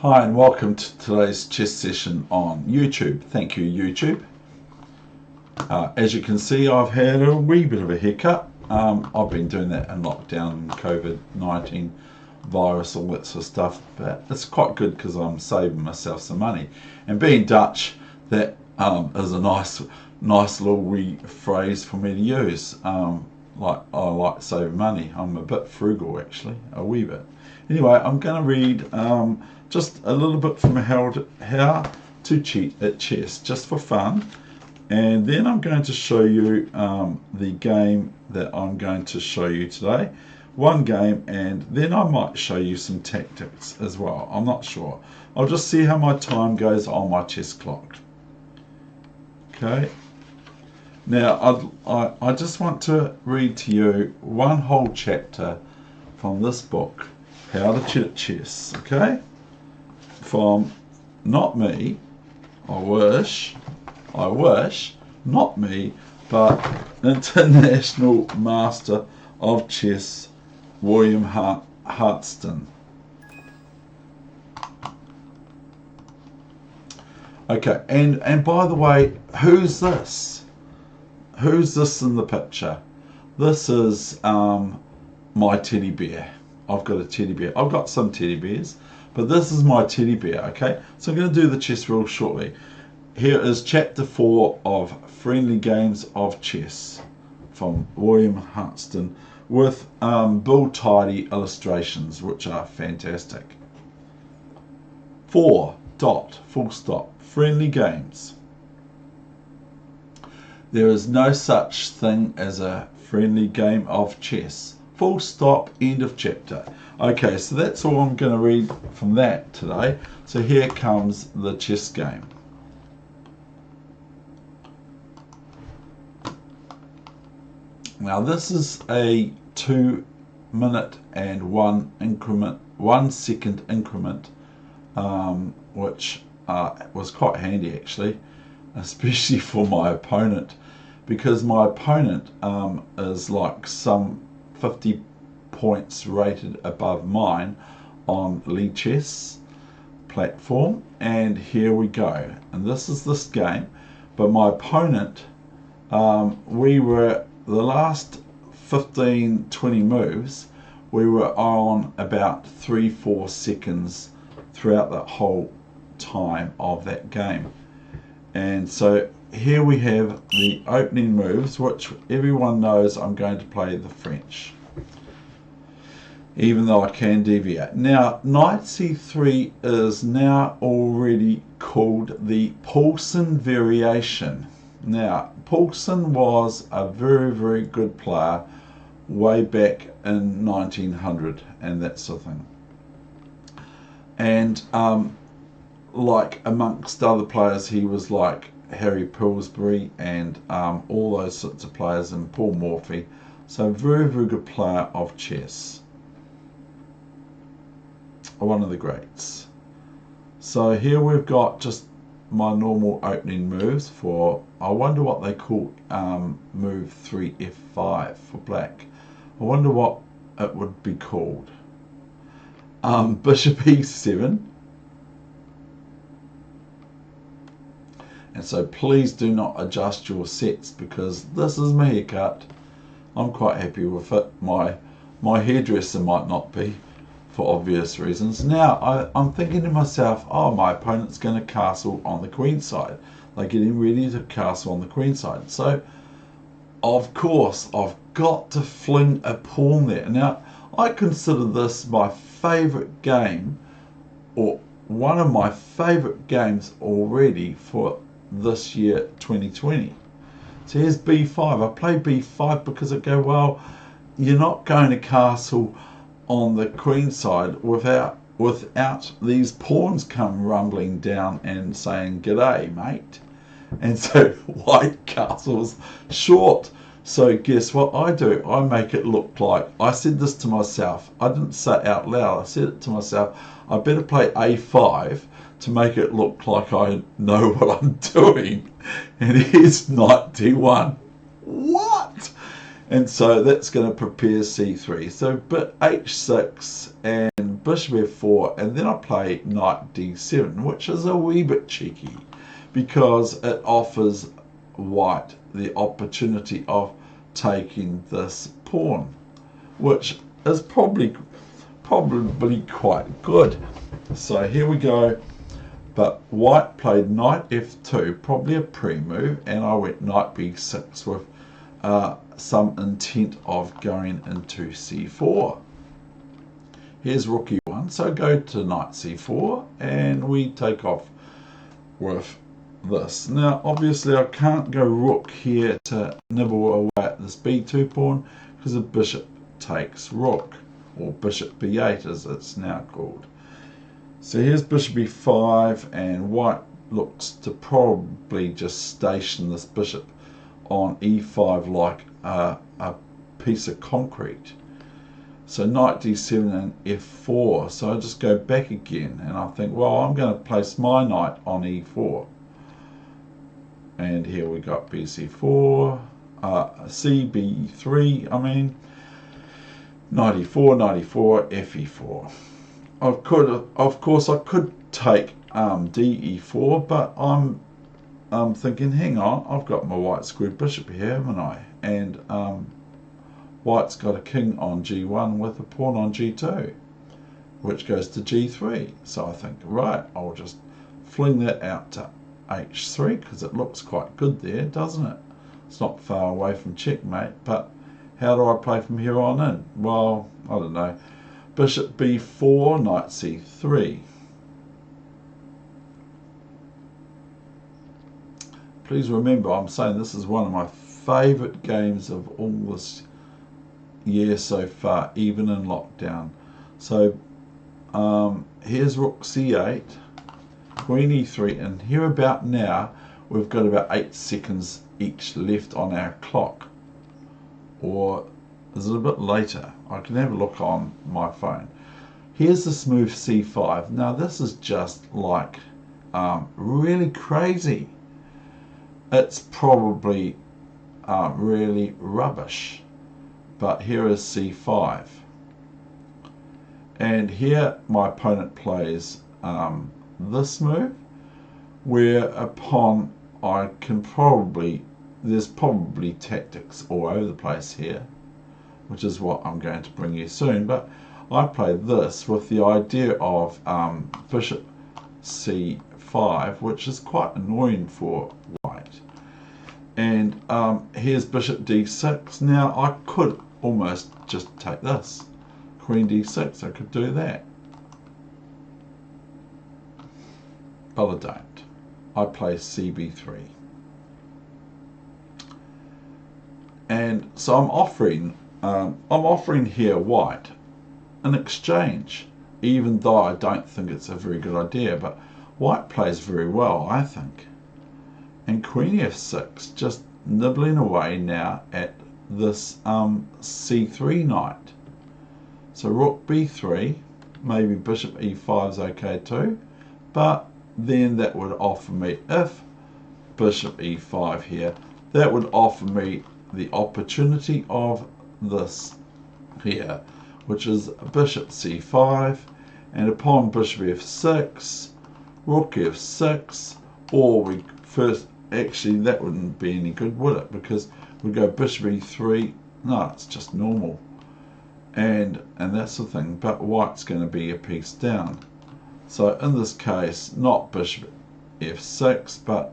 Hi and welcome to today's chess session on YouTube. Thank you, YouTube. As you can see, I've had a wee bit of a haircut. I've been doing that in lockdown, COVID-19 virus, all that sort of stuff, but it's quite good because I'm saving myself some money. And being Dutch, that is a nice little wee phrase for me to use. I like saving money. I'm a bit frugal, actually, a wee bit. Anyway, I'm going to read just a little bit from how to cheat at chess, just for fun. And then I'm going to show you the game that I'm going to show you today. One game, and then I might show you some tactics as well. I'm not sure. I'll just see how my time goes on my chess clock. Okay. Now, I just want to read to you one whole chapter from this book, How to Cheat at Chess, okay? From, not me, I wish, not me, but International Master of Chess, William Hartston. Okay, and by the way, who's this? Who's this in the picture? This is my teddy bear. I've got a teddy bear. I've got some teddy bears, but this is my teddy bear, okay? So I'm going to do the chess rules shortly. Here is chapter 4 of Friendly Games of Chess from William Hartston with Bill Tidy illustrations, which are fantastic. 4. Full stop. Friendly games. There is no such thing as a friendly game of chess. Full stop, end of chapter. Okay, so that's all I'm going to read from that today. So here comes the chess game. Now this is a 2-minute and 1 second increment, which was quite handy actually, especially for my opponent, because my opponent is like some 50 points rated above mine on Lead Chess platform. And here we go, and this is this game. But my opponent, we were the last 15-20 moves, we were on about 3-4 seconds throughout the whole time of that game. And so here we have the opening moves, which everyone knows I'm going to play the French, even though I can deviate. Now, knight c3 is now already called the Paulsen variation. Now, Paulsen was a very good player way back in 1900 and that sort of thing. And like amongst other players, he was like Harry Pillsbury and all those sorts of players, and Paul Morphy. So very good player of chess. One of the greats. So here we've got just my normal opening moves for, I wonder what they call move 3f5 for black. I wonder what it would be called. Bishop e7. And so please do not adjust your sets, because this is my haircut. I'm quite happy with it. My hairdresser might not be, for obvious reasons. Now I'm thinking to myself, oh, my opponent's going to castle on the queen side. They're getting ready to castle on the queen side. So of course I've got to fling a pawn there. Now I consider this my favourite game, or one of my favourite games already for this year 2020. So here's b5. I play b5 because I go, well, you're not going to castle on the queen side without these pawns come rumbling down and saying g'day mate. And so white castles short. So guess what I do? I make it look like, I said this to myself, I didn't say it out loud, I said it to myself, I better play a5 to make it look like I know what I'm doing. And here's knight d1. What? And so that's going to prepare c3. So but h6 and bishop f4, and then I play knight d7, which is a wee bit cheeky because it offers white the opportunity of taking this pawn, which is probably quite good. So here we go. But white played knight f2, probably a pre-move, and I went knight b6 with some intent of going into c4. Here's rook e1, so go to knight c4, and we take off with this. Now, obviously, I can't go rook here to nibble away at this b2 pawn, because the bishop takes rook, or bishop b8 as it's now called. So here's bishop e5, and white looks to probably just station this bishop on e5 like a piece of concrete. So knight d7 and f4. So I just go back again, and I think, well, I'm going to place my knight on e4. And here we got bc4, cb3, I mean, knight e4, knight e4, fe4. Of course, I could take de4, but I'm thinking, hang on, I've got my white squared bishop here, haven't I? And white's got a king on g1 with a pawn on g2, which goes to g3. So I think, right, I'll just fling that out to h3 because it looks quite good there, doesn't it? It's not far away from checkmate, but how do I play from here on in? Well, I don't know. Bishop b4, knight c3. Please remember, I'm saying this is one of my favourite games of all this year so far, even in lockdown. So here's rook c8, queen e3, and here about now we've got about 8 seconds each left on our clock. Or is it a bit later? I can have a look on my phone. Here's this move c5. Now this is just like really crazy. It's probably really rubbish. But here is c5. And here my opponent plays this move, whereupon I can there's probably tactics all over the place here, which is what I'm going to bring you soon, but I played this with the idea of bishop c5, which is quite annoying for white. And here's bishop d6. Now I could almost just take this. Queen d6, I could do that. But I don't. I play cb3. And so I'm offering here white an exchange, even though I don't think it's a very good idea, but white plays very well, I think. And queen f6, just nibbling away now at this c3 knight. So rook b3, maybe bishop e5 is okay too, but then that would offer me, if bishop e5 here, that would offer me the opportunity of this here, which is bishop c5, and upon bishop f6, rook f6, or we first, actually that wouldn't be any good, would it? Because we go bishop e3, no, it's just normal, and that's the thing, but white's going to be a piece down. So in this case, not bishop f6, but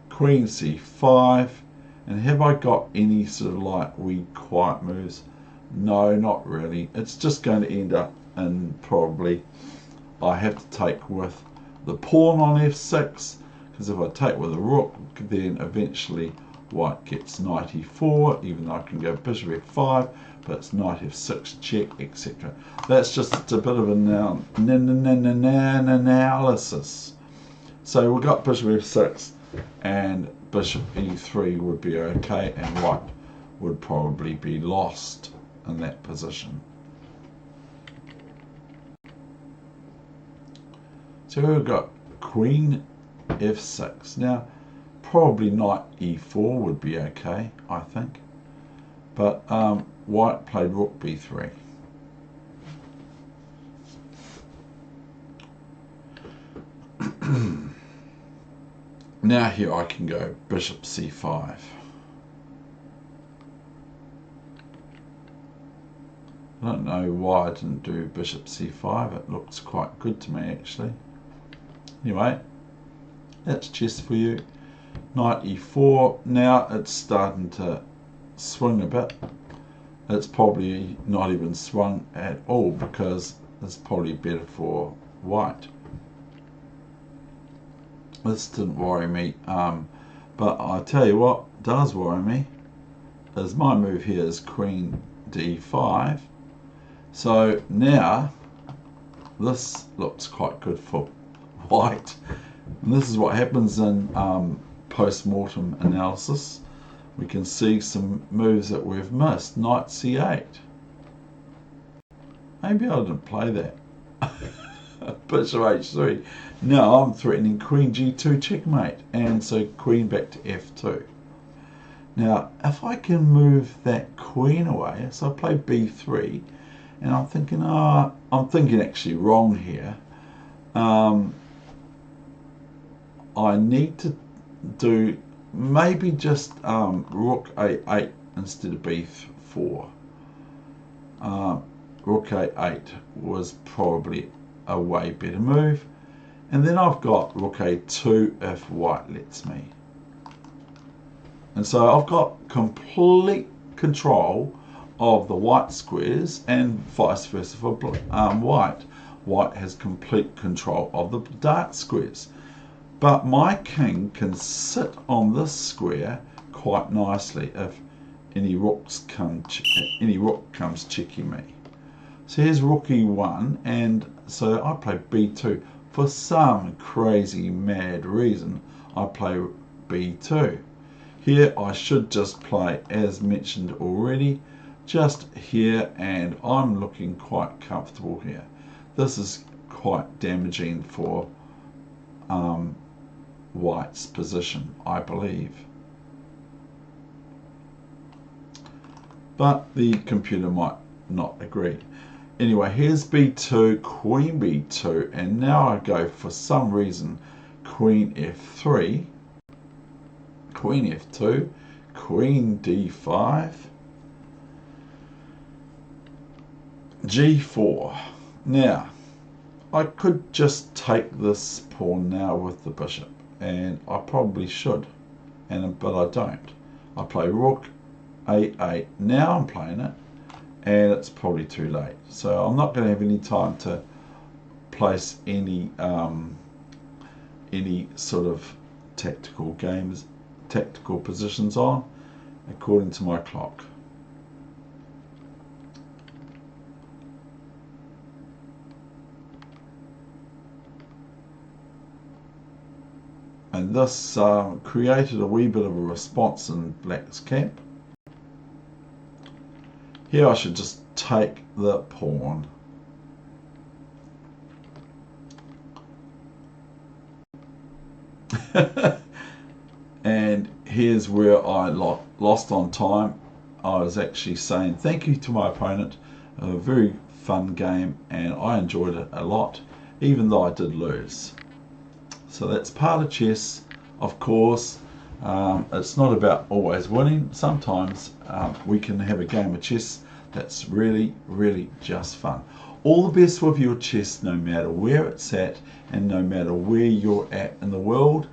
queen c5. And have I got any sort of like wee quiet moves? No, not really. It's just going to end up in probably I have to take with the pawn on f6, because if I take with a rook, then eventually white gets knight e4, even though I can go bishop f5, but it's knight f6 check, etc. That's just a bit of an analysis. So we've got bishop f6, and bishop e3 would be okay, and white would probably be lost in that position. So we've got queen f6. Now probably knight e4 would be okay, I think, but white played rook b3. Now here I can go bishop c5. I don't know why I didn't do bishop c5. It looks quite good to me actually. Anyway, that's chess for you. Knight e4. Now it's starting to swing a bit. It's probably not even swung at all because it's probably better for white. This didn't worry me, but I tell you what does worry me is my move here is queen d5. So now this looks quite good for white. And this is what happens in post-mortem analysis. We can see some moves that we've missed. Knight c8. Maybe I didn't play that. Bishop h3. Now I'm threatening queen g2 checkmate, and so queen back to f2. Now if I can move that queen away, so I play b3, and I'm thinking actually wrong here. I need to do maybe just rook a8 instead of b4. Rook a8 was probably a way better move, and then I've got rook a2 if white lets me, and so I've got complete control of the white squares and vice versa for white. White has complete control of the dark squares, but my king can sit on this square quite nicely if any rook comes checking me. So here's rook e1, and so I play b2. For some crazy mad reason, I play b2. Here I should just play, as mentioned already, just here, and I'm looking quite comfortable here. This is quite damaging for white's position, I believe. But the computer might not agree. Anyway, here's b2, queen b2, and now I go, for some reason, queen f3, queen f2, queen d5, g4. Now, I could just take this pawn now with the bishop, and I probably should, but I don't. I play rook a8. Now I'm playing it, and it's probably too late. So I'm not going to have any time to place any sort of tactical positions on according to my clock. And this created a wee bit of a response in black's camp. Here I should just take the pawn. And here's where I lost on time. I was actually saying thank you to my opponent. A very fun game, and I enjoyed it a lot, even though I did lose. So that's part of chess, of course. It's not about always winning. Sometimes we can have a game of chess that's really, really just fun. All the best with your chess, no matter where it's at and no matter where you're at in the world.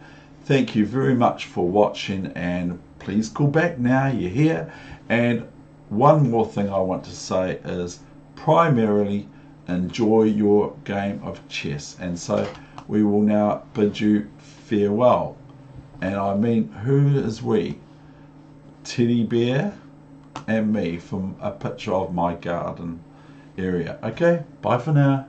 Thank you very much for watching, and please call back now you're here. And one more thing I want to say is primarily enjoy your game of chess. And so we will now bid you farewell. And I mean, who is we? Teddy Bear and me from a picture of my garden area. Okay, bye for now.